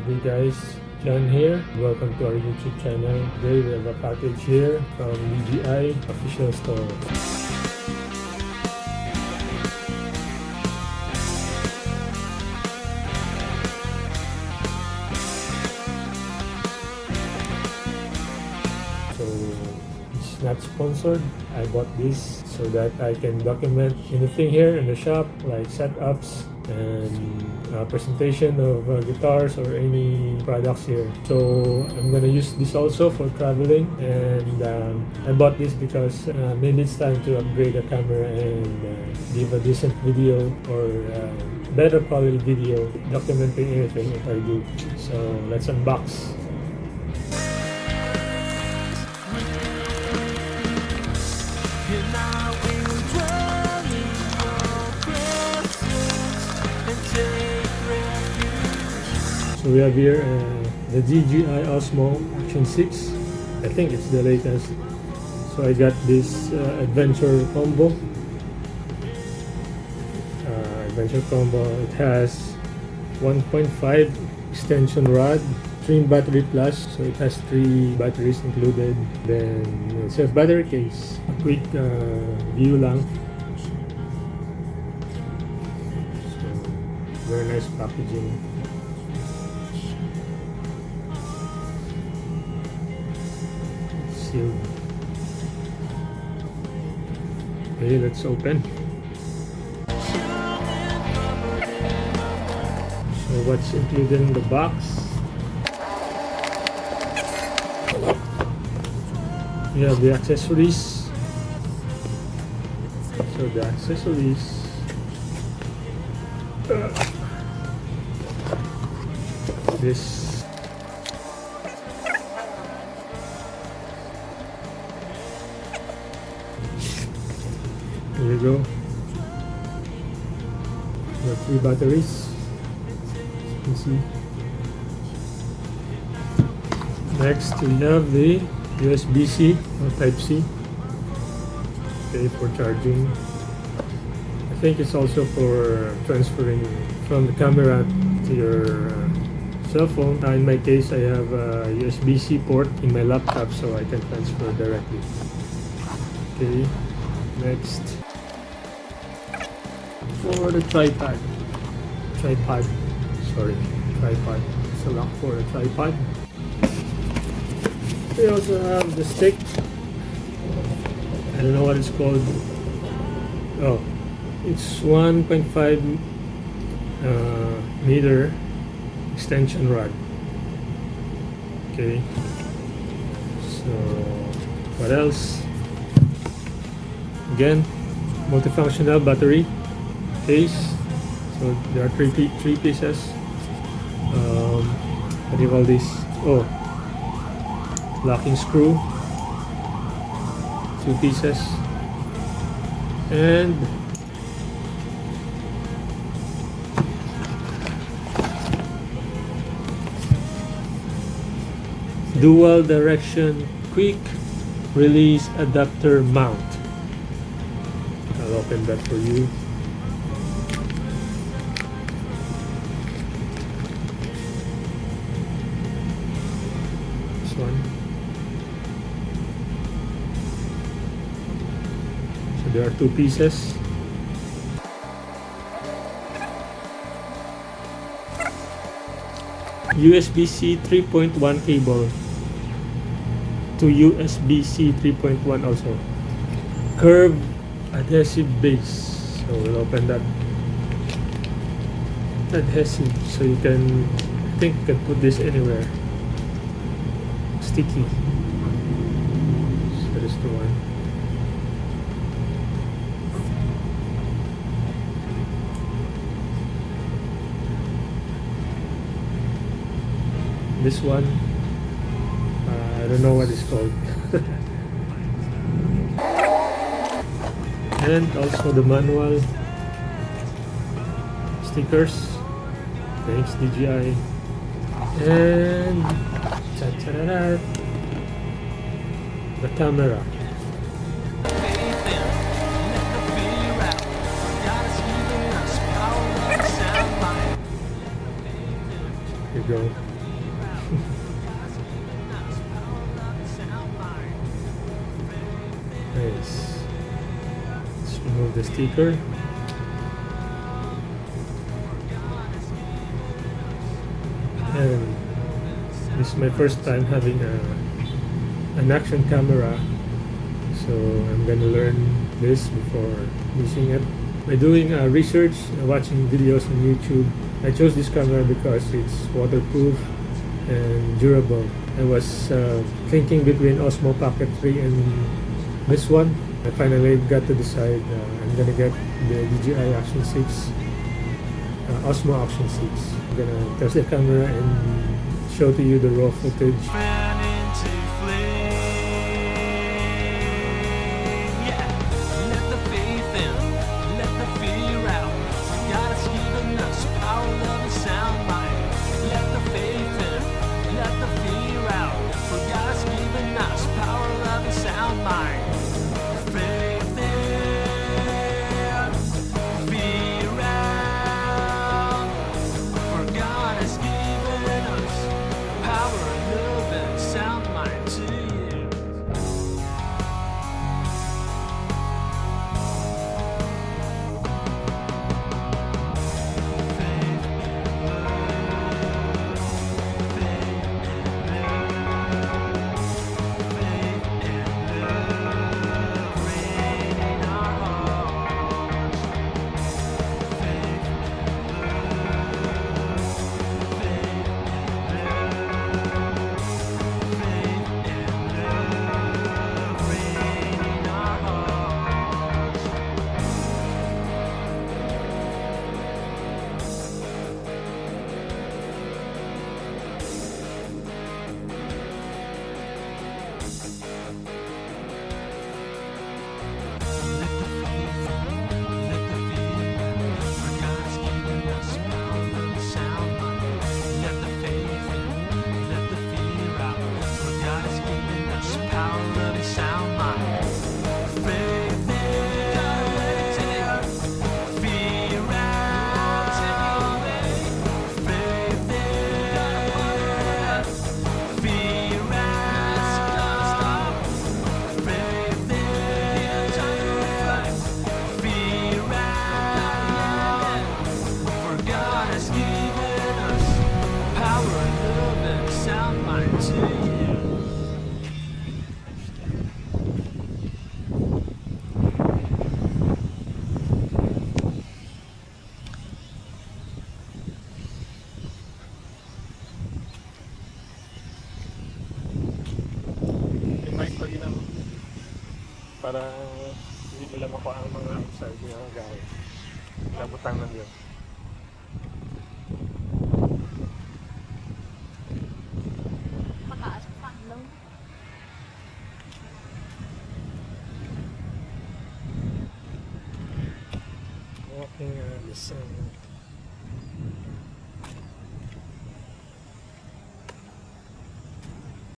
Hey guys, John here. Welcome to our YouTube channel. Today we have a package here from DJI official store. So it's not sponsored. I bought this so that I can document anything here in the shop, like setups and presentation of guitars or any products here. So I'm gonna use this also for traveling, and I bought this because maybe it's time to upgrade the camera and give a decent video or better quality video documenting anything if I do. So let's unbox. So we have here the DJI Osmo Action 6. I think it's the latest. So I got this adventure combo. It has 1.5 extension rod, trim battery plus, so it has 3 batteries included. Then it's a battery case. A quick view lang. So very nice packaging. Sealed. Okay, let's open. So what's included in the box? We have the accessories. So the accessories, this here you go. We have 3 batteries. You can see. Next we have the USB-C or Type-C. Okay, for charging. I think it's also for transferring from the camera to your cell phone. In my case, I have a USB-C port in my laptop, so I can transfer directly. Okay, next for the tripod. It's a lock for a tripod. We also have the stick. I don't know what it's called. Oh, it's 1.5 meter extension rod. Okay. So what else? Again, multifunctional battery case. So there are three pieces. What do you call this? Oh, locking screw, 2 pieces, and dual direction quick release adapter mount. I'll open that for you. This one. So there are 2 pieces. USB-C 3.1 cable to USB-C 3.1 also. Curved adhesive base. So we'll open that. Adhesive, so you can, I think you can put this anywhere. Sticky. So this is the one. This one, I don't know what it's called. And also the manual, stickers, thanks DJI, and the camera. Here you go. Nice. Let's remove the sticker. And this is my first time having an action camera, so I'm gonna learn this before using it. By doing research, watching videos on YouTube, I chose this camera because it's waterproof and durable. I was thinking between Osmo Pocket 3 and this one. I finally got to decide I'm gonna get the DJI Action 6, Osmo Action 6. I'm gonna test the camera and show to you the raw footage. Para hindi nila makuha ang mga outside niya gaya. Labutang lang yun. Mataas pa lang. Walking around the sun.